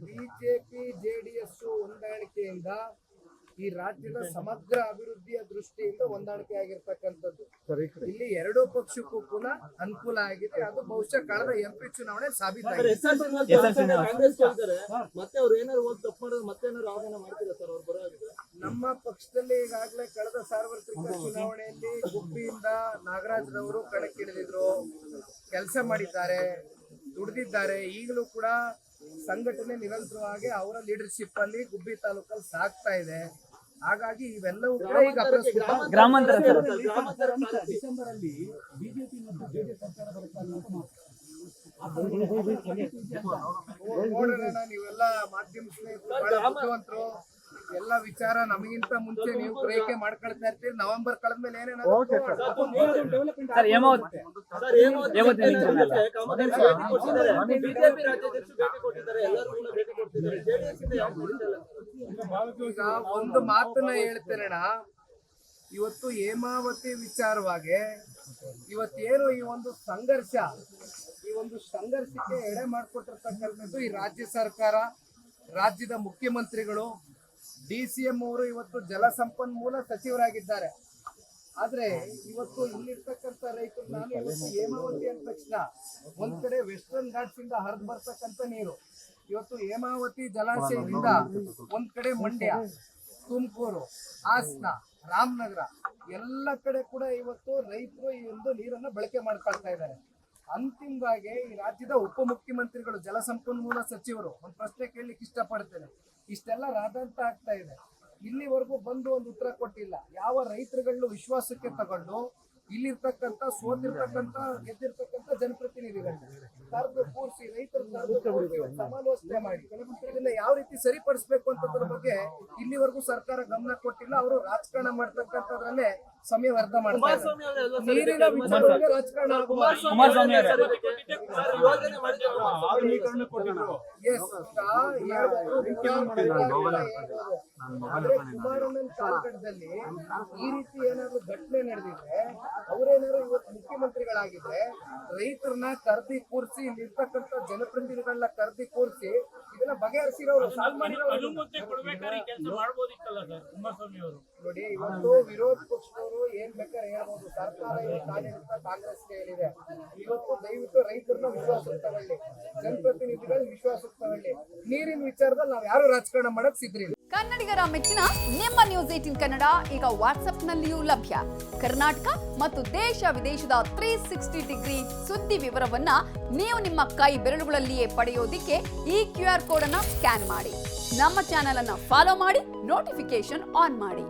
BJP JDS ಹೊಂದಾಣಿಕೆಯಿಂದ ಈ ರಾಜ್ಯದ ಸಮಗ್ರ ಅಭಿವೃದ್ಧಿಯ ದೃಷ್ಟಿಯಿಂದ ಹೊಂದಾಣಿಕೆ ಆಗಿರ್ತಕ್ಕಂಥದ್ದು. ಇಲ್ಲಿ ಎರಡೂ ಪಕ್ಷಕ್ಕೂ ಕೂಡ ಅನುಕೂಲ ಆಗಿದೆ. ಅದು ಬಹುಶಃ ಕಳೆದ ಎಂಪಿ ಚುನಾವಣೆ ಸಾಬೀತಾಗಿದೆ. ನಮ್ಮ ಪಕ್ಷದಲ್ಲಿ ಈಗಾಗಲೇ ಕಳೆದ ಸಾರ್ವತ್ರಿಕ ಚುನಾವಣೆಯಲ್ಲಿ ಗುಬ್ಬಿಯಿಂದ ನಾಗರಾಜ್ ರವರು ಕಣಕ್ಕಿಳಿದಿದ್ರು, ಕೆಲಸ ಮಾಡಿದ್ದಾರೆ, ದುಡಿದಿದ್ದಾರೆ. ಈಗಲೂ ಕೂಡ ಸಂಘಟನೆ ನಿರಂತರವಾಗಿ ಅವರ ಲೀಡರ್ಶಿಪ್ ಅಲ್ಲಿ ಗುಬ್ಬಿ ತಾಲೂಕಲ್ಲಿ ಸಾಗ್ತಾ ಇದೆ. ಹಾಗಾಗಿ ಇವೆಲ್ಲವೂ ಕೂಡ ಈಗ ಗ್ರಾಮಾಂತರ ಡಿಸೆಂಬರ್ ಅಲ್ಲಿ ಬಿಜೆಪಿ ಮತ್ತು ಜೆಡಿಎಸ್ ಸರ್ಕಾರ ನೋಡೋಣ. ನೀವೆಲ್ಲ ಮಾಧ್ಯಮ ಸ್ನೇಹಿತರು ಬಹಳ ಬುದ್ಧಿವಂತರು, ಎಲ್ಲ ವಿಚಾರ ನಮಗಿಂತ ಮುಂಚೆ ನೀವು ಗ್ರಹಿಕೆ ಮಾಡ್ಕೊಳ್ತಾ ಇರ್ತೀರಿ. ನವೆಂಬರ್ ಕಳೆದ್ಮೇಲೆ ಈಗ ಒಂದು ಮಾತನ್ನ ಹೇಳ್ತೇನಣ್ಣ, ಇವತ್ತು ಹೇಮಾವತಿ ವಿಚಾರವಾಗಿ ಇವತ್ತೇನು ಈ ಒಂದು ಸಂಘರ್ಷಕ್ಕೆ ಎಡೆ ಮಾಡಿಕೊಟ್ಟಿರ್ತಕ್ಕಂಥದ್ದು ಈ ರಾಜ್ಯ ಸರ್ಕಾರ, ರಾಜ್ಯದ ಮುಖ್ಯಮಂತ್ರಿಗಳು, DCM ಅವರು ಇವತ್ತು ಜಲಸಂಪನ್ಮೂಲ ಸಚಿವರಾಗಿದ್ದಾರೆ. ಆದ್ರೆ ಇವತ್ತು ಇಲ್ಲಿರ್ತಕ್ಕಂಥ ರೈತರು, ನಾನು ಇವತ್ತು ಹೇಮಾವತಿ ಅಂದ ತಕ್ಷಣ ಒಂದ್ ಕಡೆ ವೆಸ್ಟರ್ನ್ ಘಾಟ್ಸ್ ಇಂದ ಹರಿದು ಬರ್ತಕ್ಕಂಥ ನೀರು, ಇವತ್ತು ಹೇಮಾವತಿ ಜಲಾಶಯದಿಂದ ಒಂದ್ ಕಡೆ ಮಂಡ್ಯ, ತುಮಕೂರು, ಹಾಸನ, ರಾಮನಗರ ಎಲ್ಲ ಕಡೆ ಕೂಡ ಇವತ್ತು ರೈತರು ಈ ಒಂದು ನೀರನ್ನ ಬಳಕೆ ಮಾಡ್ಕೊಳ್ತಾ ಇದ್ದಾರೆ. ಅಂತಿಮವಾಗಿ ಈ ರಾಜ್ಯದ ಉಪಮುಖ್ಯಮಂತ್ರಿಗಳು, ಜಲಸಂಪನ್ಮೂಲ ಸಚಿವರು ಒಂದು ಪ್ರಶ್ನೆ ಕೇಳಲಿಕ್ಕೆ ಇಷ್ಟಪಡ್ತೇನೆ. ಇಷ್ಟೆಲ್ಲ ರಾದಂತ ಆಗ್ತಾ ಇದೆ, ಇಲ್ಲಿವರೆಗೂ ಬಂದು ಒಂದು ಉತ್ತರ ಕೊಟ್ಟಿಲ್ಲ. ಯಾವ ರೈತರುಗಳನ್ನು ವಿಶ್ವಾಸಕ್ಕೆ ತಗೊಂಡು ಇಲ್ಲಿರ್ತಕ್ಕಂಥ ಸೋತಿರ್ತಕ್ಕಂಥ ಗೆದ್ದಿರ್ತಕ್ಕಂಥ ಜನಪ್ರತಿನಿಧಿಗಳನ್ನ ಕರೆದು ಕೂರಿಸಿ ರೈತರ ಸಮಾಲೋಚನೆ ಮಾಡಿ ಇದನ್ನ ಯಾವ ರೀತಿ ಸರಿಪಡಿಸಬೇಕು ಅಂತದ್ರ ಬಗ್ಗೆ ಇಲ್ಲಿವರೆಗೂ ಸರ್ಕಾರ ಗಮನ ಕೊಟ್ಟಿಲ್ಲ. ಅವರು ರಾಜಕಾರಣ ಮಾಡ್ತಕ್ಕಂಥದ್ರಲ್ಲೇ ಸಮಯ ವ್ಯರ್ಥ ಮಾಡ್ತಾರೆ. ನೀರಿನ ವಿಚಾರವಾಗಿ ರಾಜಕಾರಣ ಕುಮಾರಣ್ಣನ ಕಾಲಘಟ್ಟದಲ್ಲಿ ಈ ರೀತಿ ಏನಾದ್ರು ಘಟನೆ ನಡೆದಿದ್ರೆ, ಅವರೇನಾದ್ರು ಇವತ್ತು ಮುಖ್ಯಮಂತ್ರಿಗಳಾಗಿದ್ರೆ ರೈತರನ್ನ ಕರ್ದಿ ಕೂರಿಸಿ, ಇಲ್ಲಿರ್ತಕ್ಕಂಥ ಜನಪ್ರತಿನಿಧಿಗಳನ್ನ ಕರ್ದಿ ಕೂರಿಸಿ ಇದನ್ನ ಬಗೆಹರಿಸಿರೋರು, ಸಾಲ್ವ್ ಮಾಡಿರೋರು. ನೋಡಿ, ಇವತ್ತು ವಿರೋಧ ಪಕ್ಷದವರು ಏನ್ ಬೇಕಾದ್ರೆ ಹೇಳ್ಬೋದು, ಸರ್ಕಾರ ಕಾಂಗ್ರೆಸ್ಗೆ ಹೇಳಿದೆ. ಇವತ್ತು ದಯವಿಟ್ಟು ರೈತರನ್ನ ವಿಶ್ವಾಸಕ್ಕೆ ತಗೊಳ್ಳಿ, ಜನಪ್ರತಿನಿಧಿಗಳು ವಿಶ್ವಾಸಕ್ಕೆ ತಗೊಳ್ಳಿ. ನೀರಿನ ವಿಚಾರದಲ್ಲಿ ನಾವ್ ಯಾರು ರಾಜಕಾರಣ ಮಾಡಕ್ ಸಿದ್ರಿಲ್ಲ. ಕನ್ನಡಿಗರ ಮೆಚ್ಚಿನ ನಿಮ್ಮ ನ್ಯೂಸ್ 18 ಕನ್ನಡ ಈಗ ವಾಟ್ಸ್ಆಪ್ನಲ್ಲಿಯೂ ಲಭ್ಯ. ಕರ್ನಾಟಕ ಮತ್ತು ದೇಶ ವಿದೇಶದ 360 ಡಿಗ್ರಿ ಸುದ್ದಿ ವಿವರವನ್ನ ನೀವು ನಿಮ್ಮ ಕೈ ಬೆರಳುಗಳಲ್ಲಿಯೇ ಪಡೆಯೋದಿಕ್ಕೆ ಈ QR ಕೋಡ್ ಅನ್ನ ಸ್ಕ್ಯಾನ್ ಮಾಡಿ. ನಮ್ಮ ಚಾನೆಲ್ ಅನ್ನ ಫಾಲೋ ಮಾಡಿ, ನೋಟಿಫಿಕೇಶನ್ ಆನ್ ಮಾಡಿ.